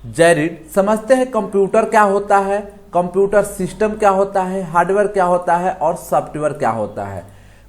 जेरिड समझते हैं कंप्यूटर क्या होता है, कंप्यूटर सिस्टम क्या होता है, हार्डवेयर क्या होता है और सॉफ्टवेयर क्या होता है।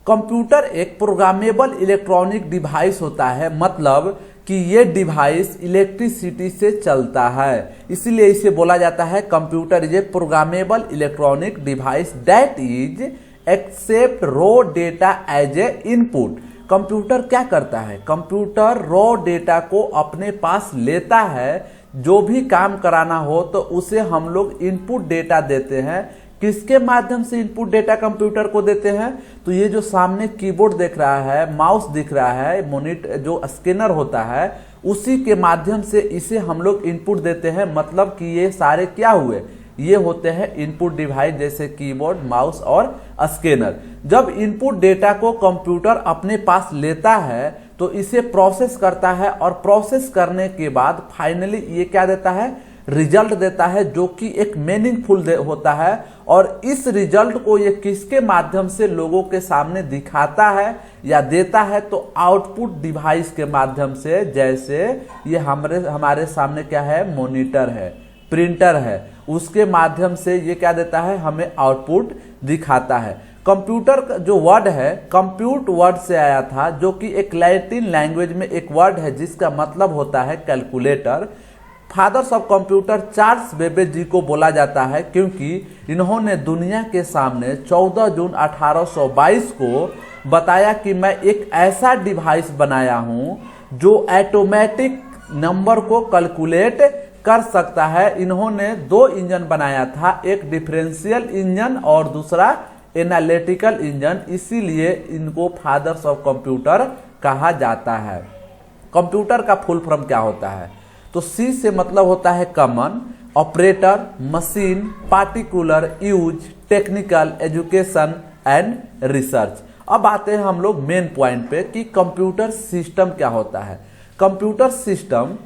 कंप्यूटर एक प्रोग्रामेबल इलेक्ट्रॉनिक डिवाइस होता है, मतलब कि ये डिवाइस इलेक्ट्रिसिटी से चलता है, इसीलिए इसे बोला जाता है computer is a programmable electronic device that is accept raw data as a input. Computer क्या करता है, कंप्यूटर रॉ डेटा को अपने पास लेता है, जो भी काम कराना हो तो उसे हम लोग इनपुट डेटा देते हैं। किसके माध्यम से इनपुट डेटा कंप्यूटर को देते हैं, तो ये जो सामने कीबोर्ड दिख रहा है, माउस दिख रहा है, मॉनिटर जो स्कैनर होता है, उसी के माध्यम से इसे हम लोग इनपुट देते हैं। मतलब कि ये सारे क्या हुए, ये होते हैं इनपुट डिवाइस, जैसे कीबोर्ड, माउस और स्कैनर। जब इनपुट डेटा को कंप्यूटर अपने पास लेता है तो इसे प्रोसेस करता है और प्रोसेस करने के बाद फाइनली ये क्या देता है, रिजल्ट देता है, जो कि एक मीनिंगफुल होता है। और इस रिजल्ट को ये किसके माध्यम से लोगों के सामने दिखाता है या देता है, तो आउटपुट डिवाइस के माध्यम से। जैसे ये हमारे सामने क्या है, मॉनिटर है, प्रिंटर है, उसके माध्यम से ये क्या देता है, हमें आउटपुट दिखाता है। कंप्यूटर का जो वर्ड है, कंप्यूट वर्ड से आया था, जो कि एक लैटिन लैंग्वेज में एक वर्ड है जिसका मतलब होता है calculator. Fathers of computer Charles Babbage ji को बोला जाता है, क्योंकि इन्होंने दुनिया के सामने 14 जून 1822 को बताया कि मैं एक ऐसा डिवाइस बनाया हूं जो ऑटोमेटिक नंबर को कैलकुलेट कर सकता है। इन्होंने 2 इंजन बनाया था, एक डिफरेंशियल इंजन और दूसरा एनालिटिकल इंजन, इसीलिए इनको फादर्स ऑफ कंप्यूटर कहा जाता है। कंप्यूटर का फुल फॉर्म क्या होता है, तो सी से मतलब होता है common, operator, machine, particular, use, technical, education and research. अब आते हैं हम लोग मेन पॉइंट पे कि कंप्यूटर सिस्टम क्या होता है। कंप्यूटर सिस्टम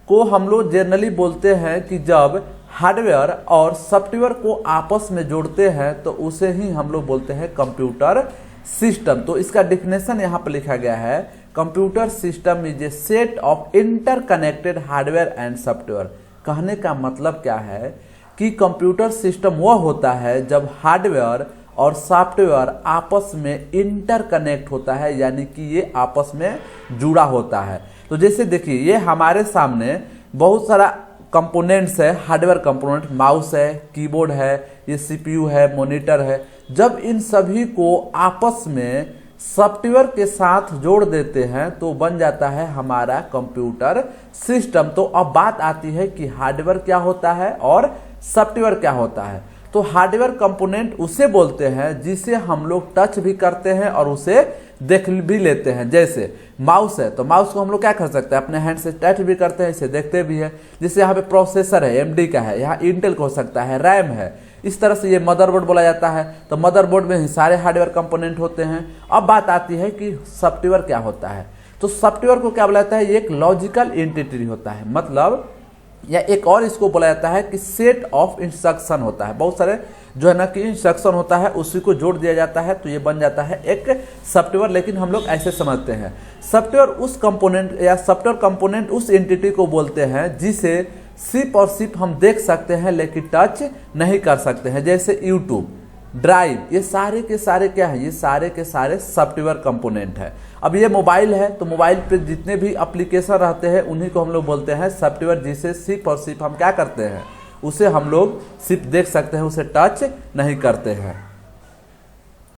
को हम लोग जनरली बोलते हैं कि जब हार्डवेयर और सॉफ्टवेयर को आपस में जोड़ते हैं तो उसे ही हम लोग बोलते हैं कंप्यूटर सिस्टम। तो इसका डिफिनेशन यहाँ पर लिखा गया है, computer system is a set of interconnected hardware and software. कहने का मतलब क्या है कि कंप्यूटर सिस्टम वह होता है जब हार्डवेयर और सॉफ्टवेयर आपस में इंटरकनेक्ट होता है, यानी कि ये आपस में जुड़ा होता है। तो जैसे देखिए, ये हमारे सामने बहुत सारा कंपोनेंट्स है, हार्डवेयर कंपोनेंट, माउस है, कीबोर्ड है, ये सीपीयू है, मॉनिटर है। जब इन सभी को आपस में सॉफ्टवेयर के साथ जोड़ देते हैं तो बन जाता है हमारा कंप्यूटर सिस्टम। तो अब बात आती है कि हार्डवेयर क्या होता है और सॉफ्टवेयर क्या होता है। तो हार्डवेयर कंपोनेंट उसे बोलते हैं जिसे हम लोग टच भी करते हैं और उसे देख भी लेते हैं। जैसे माउस है, तो माउस को हम लोग क्या कर सकते हैं, अपने हैंड से टच भी करते हैं, इसे देखते भी है। जैसे यहाँ पे प्रोसेसर है, एमडी का है, यहाँ इंटेल का हो सकता है, रैम है, इस तरह से ये मदरबोर्ड बोला जाता है। तो मदरबोर्ड में ही सारे हार्डवेयर कंपोनेंट होते हैं। अब बात आती है कि सॉफ्टवेयर क्या होता है। तो सॉफ्टवेयर को क्या बोला जाता है, ये एक लॉजिकल एंटिटी होता है, मतलब या एक और इसको बोला जाता है कि सेट ऑफ इंस्ट्रक्शन होता है। बहुत सारे जो है ना कि इंस्ट्रक्शन होता है, उसी को जोड़ दिया जाता है तो ये बन जाता है एक सॉफ्टवेयर। लेकिन हम लोग ऐसे समझते हैं, सॉफ्टवेयर उस कंपोनेंट या सॉफ्टवेयर कंपोनेंट उस एंटिटी को बोलते हैं जिसे सिर्फ और सिर्फ हम देख सकते हैं लेकिन टच नहीं कर सकते हैं। जैसे यूट्यूब, ड्राइव, ये सारे के सारे क्या है, ये सारे के सारे सॉफ्टवेयर कंपोनेंट है। अब ये मोबाइल है, तो मोबाइल पे जितने भी एप्लीकेशन रहते हैं उन्हीं को हम लोग बोलते हैं सॉफ्टवेयर, जिसे सिर्फ और सिर्फ हम क्या करते हैं, उसे हम लोग सिर्फ देख सकते हैं, उसे टच नहीं करते हैं।